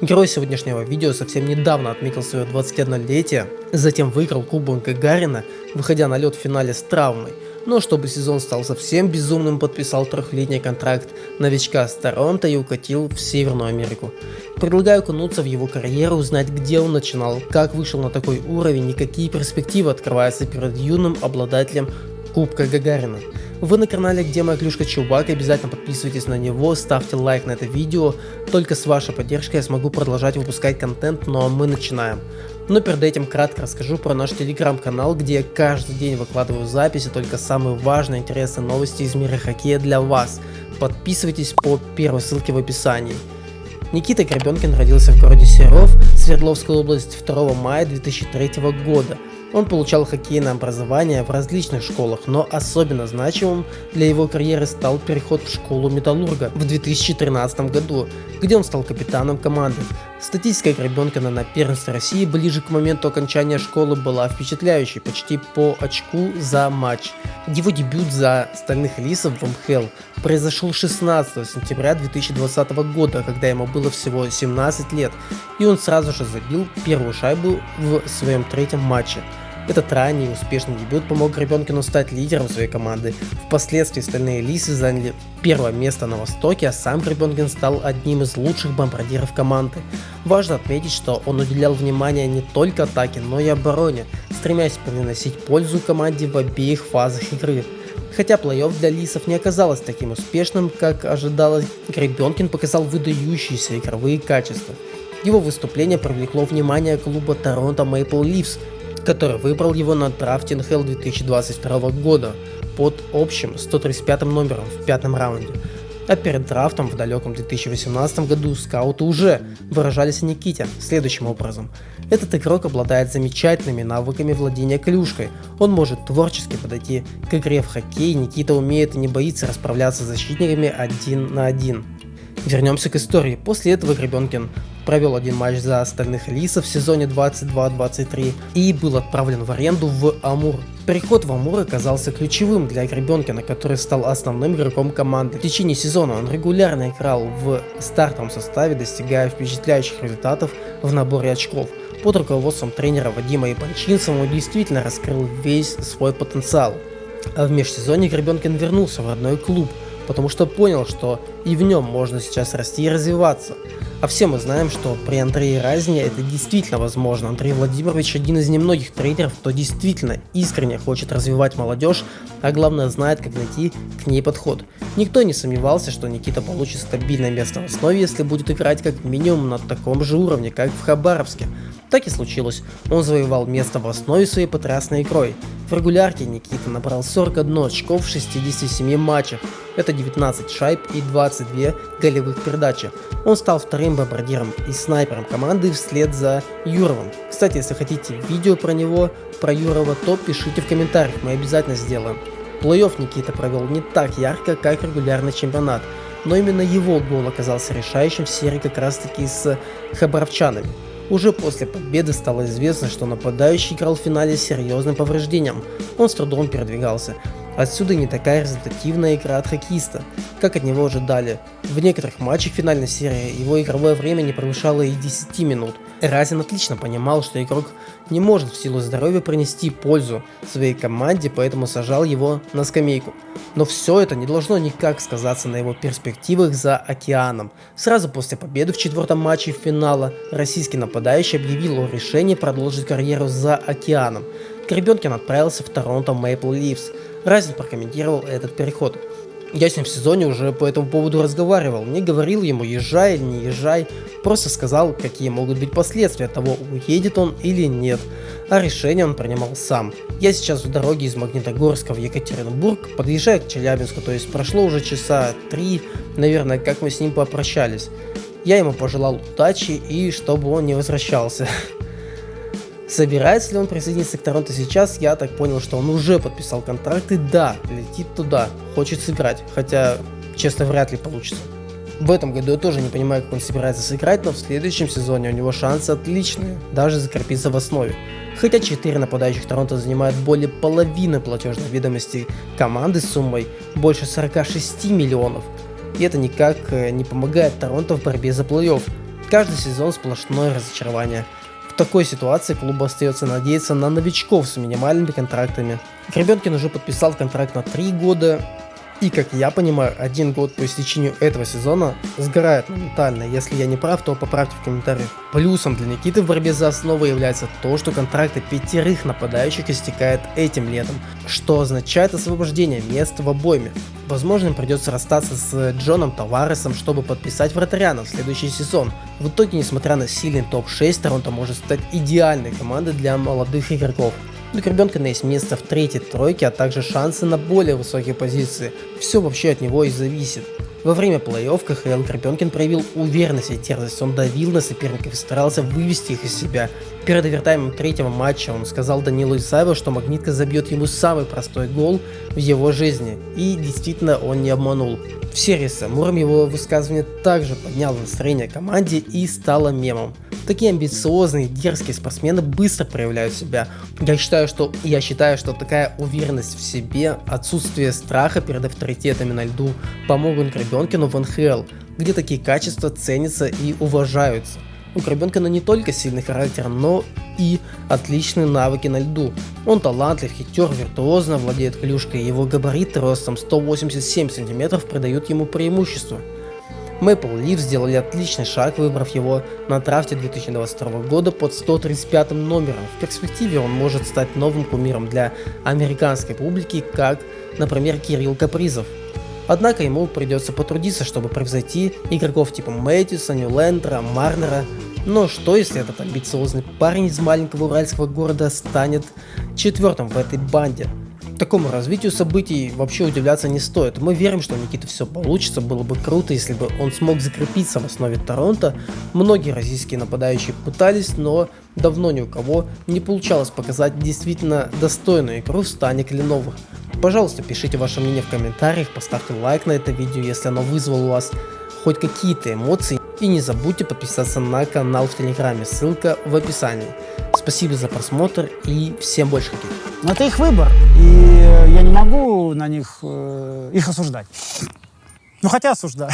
Герой сегодняшнего видео совсем недавно отметил свое 21-летие, затем выиграл Кубок Гагарина, выходя на лед в финале с травмой. Но чтобы сезон стал совсем безумным, подписал трехлетний контракт новичка с Торонто и укатил в Северную Америку. Предлагаю окунуться в его карьеру, узнать, где он начинал, как вышел на такой уровень и какие перспективы открываются перед юным обладателем Кубка Гагарина. Вы на канале Где моя клюшка Чувак, обязательно подписывайтесь на него, ставьте лайк на это видео, только с вашей поддержкой я смогу продолжать выпускать контент, ну а мы начинаем. Но перед этим кратко расскажу про наш телеграм-канал, где я каждый день выкладываю записи, только самые важные интересные новости из мира хоккея для вас. Подписывайтесь по первой ссылке в описании. Никита Гребенкин родился в городе Серов, Свердловская область 2 мая 2003 года. Он получал хоккейное образование в различных школах, но особенно значимым для его карьеры стал переход в школу Металлурга в 2013 году, где он стал капитаном команды. Статистика Гребенкина на первенстве России ближе к моменту окончания школы была впечатляющей, почти по очку за матч. Его дебют за Стальных Лисов в МХЛ произошел 16 сентября 2020 года, когда ему было всего 17 лет, и он сразу же забил первую шайбу в своем третьем матче. Этот ранний и успешный дебют помог Гребенкину стать лидером своей команды. Впоследствии Стальные Лисы заняли первое место на Востоке, а сам Гребенкин стал одним из лучших бомбардиров команды. Важно отметить, что он уделял внимание не только атаке, но и обороне, стремясь приносить пользу команде в обеих фазах игры. Хотя плей-офф для Лисов не оказалось таким успешным, как ожидалось, Гребенкин показал выдающиеся игровые качества. Его выступление привлекло внимание клуба Торонто Мэйпл Лифс, который выбрал его на драфте НХЛ 2022 года под общим 135 номером в пятом раунде. А перед драфтом в далеком 2018 году скауты уже выражались о Никите следующим образом. Этот игрок обладает замечательными навыками владения клюшкой, он может творчески подойти к игре в хоккей, Никита умеет и не боится расправляться с защитниками 1 на 1. Вернемся к истории. После этого Гребенкин провел один матч за Стальных Лисов в сезоне 22-23 и был отправлен в аренду в Амур. Переход в Амур оказался ключевым для Гребенкина, который стал основным игроком команды. В течение сезона он регулярно играл в стартовом составе, достигая впечатляющих результатов в наборе очков. Под руководством тренера Вадима Ипанчинцева он действительно раскрыл весь свой потенциал. А в межсезонье Гребенкин вернулся в родной клуб, потому что понял, что и в нем можно сейчас расти и развиваться. А все мы знаем, что при Андрее Разине это действительно возможно. Андрей Владимирович один из немногих тренеров, кто действительно искренне хочет развивать молодежь, а главное знает, как найти к ней подход. Никто не сомневался, что Никита получит стабильное место в основе, если будет играть как минимум на таком же уровне, как в Хабаровске. Так и случилось. Он завоевал место в основе своей потрясной игрой. В регулярке Никита набрал 41 очко в 67 матчах. Это 19 шайб и 22 голевых передачи. Он стал вторым бомбардиром и снайпером команды вслед за Юровым. Кстати, если хотите видео про него, про Юрова, то пишите в комментариях, мы обязательно сделаем. Плей-офф Никита провел не так ярко, как регулярный чемпионат, но именно его гол оказался решающим в серии как раз таки с хабаровчанами. Уже после победы стало известно, что нападающий играл в финале с серьезным повреждением, он с трудом передвигался. Отсюда не такая результативная игра от хоккеиста, как от него ожидали. В некоторых матчах финальной серии его игровое время не превышало и 10 минут. Разин отлично понимал, что игрок не может в силу здоровья принести пользу своей команде, поэтому сажал его на скамейку. Но все это не должно никак сказаться на его перспективах за океаном. Сразу после победы в четвертом матче финала российский нападающий объявил о решении продолжить карьеру за океаном. Гребенкин отправился в Торонто Мэйпл Лифс. Разин прокомментировал этот переход. Я с ним в сезоне уже по этому поводу разговаривал, не говорил ему езжай или не езжай, просто сказал, какие могут быть последствия того, уедет он или нет, а решение он принимал сам. Я сейчас в дороге из Магнитогорска в Екатеринбург, подъезжаю к Челябинску, то есть прошло уже часа 3, наверное, как мы с ним попрощались. Я ему пожелал удачи и чтобы он не возвращался. Собирается ли он присоединиться к Торонто сейчас, я так понял, что он уже подписал контракт и да, летит туда, хочет сыграть, хотя, честно, вряд ли получится. В этом году я тоже не понимаю, как он собирается сыграть, но в следующем сезоне у него шансы отличные, даже закрепиться в основе. Хотя 4 нападающих Торонто занимают более половины платежных ведомостей команды с суммой больше 46 миллионов. И это никак не помогает Торонто в борьбе за плей-офф. Каждый сезон сплошное разочарование. В такой ситуации клубу остается надеяться на новичков с минимальными контрактами. Гребенкин уже подписал контракт на 3 года, и, как я понимаю, 1 год по истечению этого сезона сгорает моментально. Если я не прав, то поправьте в комментариях. Плюсом для Никиты в борьбе за основу является то, что контракты 5 нападающих истекают этим летом, что означает освобождение мест в обойме. Возможно, им придется расстаться с Джоном Таваресом, чтобы подписать вратаря на следующий сезон. В итоге, несмотря на сильный топ-6, Торонто может стать идеальной командой для молодых игроков. У Гребенкина есть место в 3-й тройке, а также шансы на более высокие позиции. Все вообще от него и зависит. Во время плей-офф КХЛ Гребенкин проявил уверенность и дерзость, он давил на соперников и старался вывести их из себя. Перед овертаймом 3-го матча он сказал Данилу Исаеву, что Магнитка забьет ему самый простой гол в его жизни. И действительно он не обманул. В серии с Амуром его высказывание также подняло настроение команде и стало мемом. Такие амбициозные, дерзкие спортсмены быстро проявляют себя. Я считаю, что такая уверенность в себе, отсутствие страха перед авторитетами на льду помогут Гребенкину в НХЛ, где такие качества ценятся и уважаются. У Гребенкина не только сильный характер, но и отличные навыки на льду. Он талантлив, хитер, виртуозно владеет клюшкой, его габариты ростом 187 см придают ему преимущество. Maple Leafs сделали отличный шаг, выбрав его на драфте 2022 года под 135 номером. В перспективе он может стать новым кумиром для американской публики, как, например, Кирилл Капризов. Однако ему придется потрудиться, чтобы превзойти игроков типа Мэтьюса, Ньюлендера, Марнера. Но что если этот амбициозный парень из маленького уральского города станет 4-м в этой банде? Такому развитию событий вообще удивляться не стоит. Мы верим, что у Никиты все получится. Было бы круто, если бы он смог закрепиться в основе Торонто. Многие российские нападающие пытались, но давно ни у кого не получалось показать действительно достойную игру в стане кленовых. Пожалуйста, пишите ваше мнение в комментариях, поставьте лайк на это видео, если оно вызвало у вас хоть какие-то эмоции. И не забудьте подписаться на канал в Телеграме, ссылка в описании. Спасибо за просмотр и всем больше хоккея. Но это их выбор, и я не могу на них их осуждать. Ну хотя осуждаю.